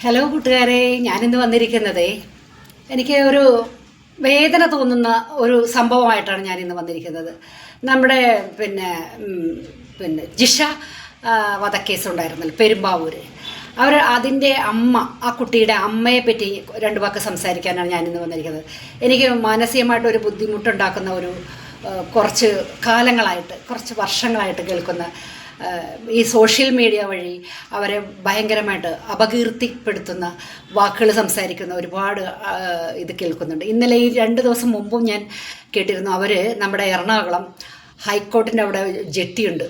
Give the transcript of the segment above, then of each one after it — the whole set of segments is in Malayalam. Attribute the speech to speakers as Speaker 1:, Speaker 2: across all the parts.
Speaker 1: ഹലോ കൂട്ടുകാരെ, ഞാനിന്ന് വന്നിരിക്കുന്നത് എനിക്ക് ഒരു വേദന തോന്നുന്ന ഒരു സംഭവമായിട്ടാണ് ഞാനിന്ന് വന്നിരിക്കുന്നത്. നമ്മുടെ പിന്നെ ജിഷ വധക്കേസ് ഉണ്ടായിരുന്നല്ലോ പെരുമ്പാവൂർ. അതിൻ്റെ അമ്മ, ആ കുട്ടിയുടെ അമ്മയെ പറ്റി രണ്ട് വാക്ക് സംസാരിക്കാനാണ് ഞാനിന്ന് വന്നിരിക്കുന്നത്. എനിക്ക് മാനസികമായിട്ടൊരു ബുദ്ധിമുട്ടുണ്ടാക്കുന്ന കുറച്ച് കാലങ്ങളായിട്ട്, കുറച്ച് വർഷങ്ങളായിട്ട് കേൾക്കുന്ന ഈ സോഷ്യൽ മീഡിയ വഴി അവരെ ഭയങ്കരമായിട്ട് അപകീർത്തിപ്പെടുത്തുന്ന വാക്കുകൾ സംസാരിക്കുന്ന ഒരുപാട് ഇത് കേൾക്കുന്നുണ്ട്. ഇന്നലെ ഈ 2 ദിവസം മുമ്പും ഞാൻ കേട്ടിരുന്നു. അവർ നമ്മുടെ എറണാകുളം ഹൈക്കോർട്ടിൻ്റെ അവിടെ ജെട്ടിയുണ്ട്,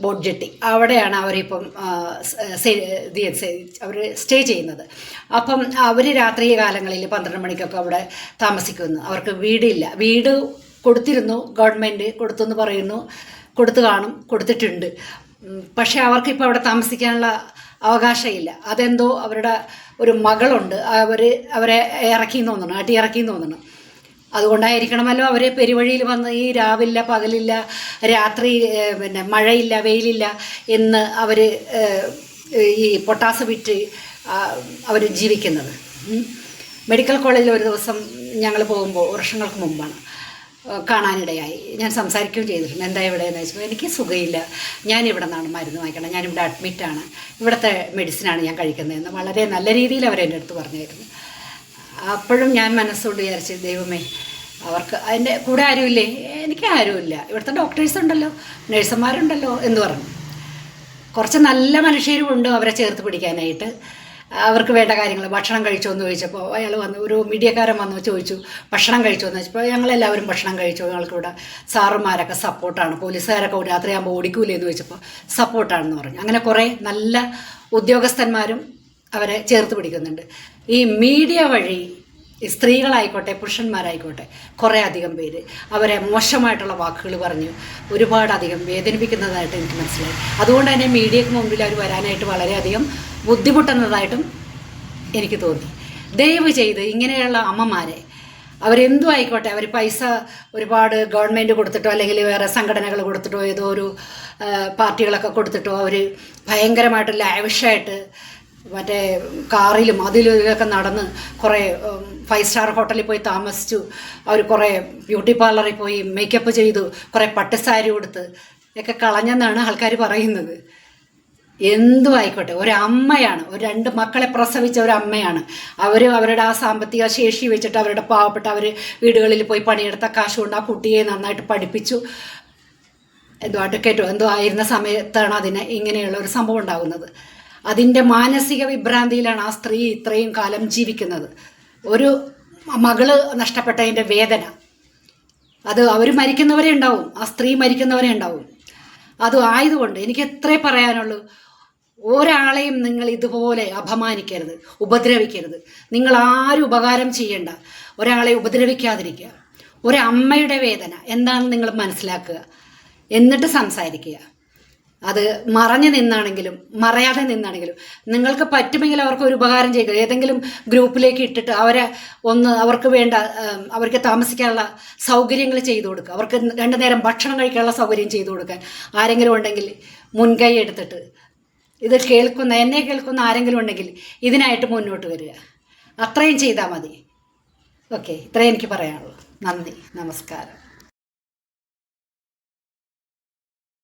Speaker 1: ബോട്ട് ജെട്ടി, അവിടെയാണ് അവരിപ്പം അവർ സ്റ്റേ ചെയ്യുന്നത്. അപ്പം അവർ രാത്രി കാലങ്ങളിൽ 12 മണിക്കൊക്കെ അവിടെ താമസിക്കുന്നു. അവർക്ക് വീടില്ല. വീട് കൊടുത്തിരുന്നു, ഗവൺമെൻറ് കൊടുത്തെന്ന് പറയുന്നു, കൊടുത്തിട്ടുണ്ട്. പക്ഷേ അവർക്കിപ്പോൾ അവിടെ താമസിക്കാനുള്ള അവകാശമില്ല. അതെന്തോ അവരുടെ ഒരു മകളുണ്ട്, അവരെ ഇറക്കിയെന്ന് തോന്നണം, ഇറക്കിയെന്ന് തോന്നണം. അതുകൊണ്ടായിരിക്കണമല്ലോ അവർ പെരുവഴിയിൽ വന്ന് ഈ രാവില്ല പകലില്ല, രാത്രി മഴയില്ല വെയിലില്ല എന്ന് അവർ ഈ പൊട്ടാസ് വിറ്റ് അവർ ജീവിക്കുന്നത്. മെഡിക്കൽ കോളേജിൽ ഒരു ദിവസം ഞങ്ങൾ പോകുമ്പോൾ, വർഷങ്ങൾക്ക് മുമ്പാണ്, കാണാനിടയായി. ഞാൻ സംസാരിക്കുകയും ചെയ്തിട്ടുണ്ട്. എന്താ ഇവിടെയെന്ന് വെച്ചപ്പോൾ എനിക്ക് സുഖമില്ല, ഞാനിവിടെ നിന്നാണ് മരുന്ന് വാങ്ങിക്കണം, ഞാനിവിടെ അഡ്മിറ്റാണ്, ഇവിടുത്തെ മെഡിസിനാണ് ഞാൻ കഴിക്കുന്നതെന്ന് വളരെ നല്ല രീതിയിൽ അവരെൻ്റെ അടുത്ത് പറഞ്ഞായിരുന്നു. അപ്പോഴും ഞാൻ മനസ്സുകൊണ്ട് വിചാരിച്ചു, ദൈവമേ, അവർക്ക് അതിൻ്റെ കൂടെ ആരുമില്ലേ? എനിക്ക് ആരുമില്ല, ഇവിടുത്തെ ഡോക്ടേഴ്സ് ഉണ്ടല്ലോ, നഴ്സുമാരുണ്ടല്ലോ എന്ന് പറഞ്ഞു. കുറച്ച് നല്ല മനുഷ്യരും ഉണ്ട് അവരെ ചേർത്ത് പിടിക്കാനായിട്ട്. അവർക്ക് വേണ്ട കാര്യങ്ങൾ, ഭക്ഷണം കഴിച്ചോ എന്ന് ചോദിച്ചപ്പോൾ അയാൾ വന്നു, ഒരു മീഡിയക്കാരൻ വന്നു ചോദിച്ചു, ഭക്ഷണം കഴിച്ചോ എന്ന് ചോദിച്ചപ്പോൾ ഞങ്ങളെല്ലാവരും ഭക്ഷണം കഴിച്ചോ, ഞങ്ങൾക്കിവിടെ സാറുമാരൊക്കെ സപ്പോർട്ടാണ്, പോലീസുകാരൊക്കെ രാത്രിയാകുമ്പോൾ ഓടിക്കൂലേ എന്ന് ചോദിച്ചപ്പോൾ സപ്പോർട്ടാണെന്ന് പറഞ്ഞു. അങ്ങനെ കുറേ നല്ല ഉദ്യോഗസ്ഥന്മാരും അവരെ ചേർത്ത് പിടിക്കുന്നുണ്ട്. ഈ മീഡിയ വഴി സ്ത്രീകളായിക്കോട്ടെ പുരുഷന്മാരായിക്കോട്ടെ കുറേ അധികം പേര് അവരെ മോശമായിട്ടുള്ള വാക്കുകൾ പറഞ്ഞ് ഒരുപാടധികം വേദനിപ്പിക്കുന്നതായിട്ട് എനിക്ക് മനസ്സിലായി. അതുകൊണ്ട് തന്നെ മീഡിയയ്ക്ക് മുമ്പിൽ അവർ വരാനായിട്ട് വളരെയധികം ബുദ്ധിമുട്ടുന്നതായിട്ടും എനിക്ക് തോന്നി. ദയവ് ചെയ്ത് ഇങ്ങനെയുള്ള അമ്മമാരെ, അവരെന്തും ആയിക്കോട്ടെ, അവർ പൈസ ഒരുപാട് ഗവൺമെൻറ് കൊടുത്തിട്ടോ അല്ലെങ്കിൽ വേറെ സംഘടനകൾ കൊടുത്തിട്ടോ ഏതോ ഒരു പാർട്ടികളൊക്കെ കൊടുത്തിട്ടോ അവർ ഭയങ്കരമായിട്ട് ലാവിഷായിട്ട് മറ്റേ കാറിലും അതിലൊക്കെ നടന്ന് കുറേ 5 സ്റ്റാർ ഹോട്ടലിൽ പോയി താമസിച്ചു, അവർ കുറേ ബ്യൂട്ടി പാർലറിൽ പോയി മേക്കപ്പ് ചെയ്തു, കുറേ പട്ടുസാരി കൊടുത്ത് ഒക്കെ കളഞ്ഞെന്നാണ് ആൾക്കാർ പറയുന്നത്. എന്തും ആയിക്കോട്ടെ, ഒരമ്മയാണ്, 2 മക്കളെ പ്രസവിച്ച ഒരമ്മയാണ്. അവരുടെ ആ സാമ്പത്തിക ശേഷി വെച്ചിട്ട് അവരുടെ പാവപ്പെട്ട വീടുകളിൽ പോയി പണിയെടുത്ത കാശ് കൊണ്ട് ആ കുട്ടിയെ നന്നായിട്ട് പഠിപ്പിച്ചു. അഡ്വക്കേറ്റോ എന്തോ ആയിരുന്ന സമയത്താണ് ഇങ്ങനെയുള്ള ഒരു സംഭവം ഉണ്ടാകുന്നത്. അതിൻ്റെ മാനസിക വിഭ്രാന്തിയിലാണ് ആ സ്ത്രീ ഇത്രയും കാലം ജീവിക്കുന്നത്. ഒരു മകള് നഷ്ടപ്പെട്ടതിൻ്റെ വേദന, അത് അവർ മരിക്കുന്നവരെ ഉണ്ടാവും, ആ സ്ത്രീ മരിക്കുന്നവരെ ഉണ്ടാവും. അത് ആയതുകൊണ്ട് എനിക്ക് എത്രേ പറയാനുള്ളൂ, ഒരാളെയും നിങ്ങൾ ഇതുപോലെ അപമാനിക്കരുത്, ഉപദ്രവിക്കരുത്. നിങ്ങൾ ആരും ഉപകാരം ചെയ്യേണ്ട, ഒരാളെ ഉപദ്രവിക്കാതിരിക്കുക. ഒരമ്മയുടെ വേദന എന്താണെന്ന് നിങ്ങൾ മനസ്സിലാക്കുക, എന്നിട്ട് സംസാരിക്കുക. അത് മറഞ്ഞു നിന്നാണെങ്കിലും മറയാതെ നിന്നാണെങ്കിലും നിങ്ങൾക്ക് പറ്റുമെങ്കിൽ അവർക്ക് ഒരു ഉപകാരം ചെയ്യുക. ഏതെങ്കിലും ഗ്രൂപ്പിലേക്ക് ഇട്ടിട്ട് അവർക്ക് താമസിക്കാനുള്ള സൗകര്യങ്ങൾ ചെയ്തു കൊടുക്കുക. അവർക്ക് 2 നേരം ഭക്ഷണം കഴിക്കാനുള്ള സൗകര്യം ചെയ്തു കൊടുക്കാൻ ആരെങ്കിലും ഉണ്ടെങ്കിൽ മുൻകൈ എടുത്തിട്ട്, എന്നെ കേൾക്കുന്ന ആരെങ്കിലും ഉണ്ടെങ്കിൽ ഇതിനായിട്ട് മുന്നോട്ട് വരിക. അത്രയും ചെയ്താൽ മതി. ഓക്കെ, ഇത്രയും എനിക്ക് പറയാനുള്ളൂ. നന്ദി, നമസ്കാരം.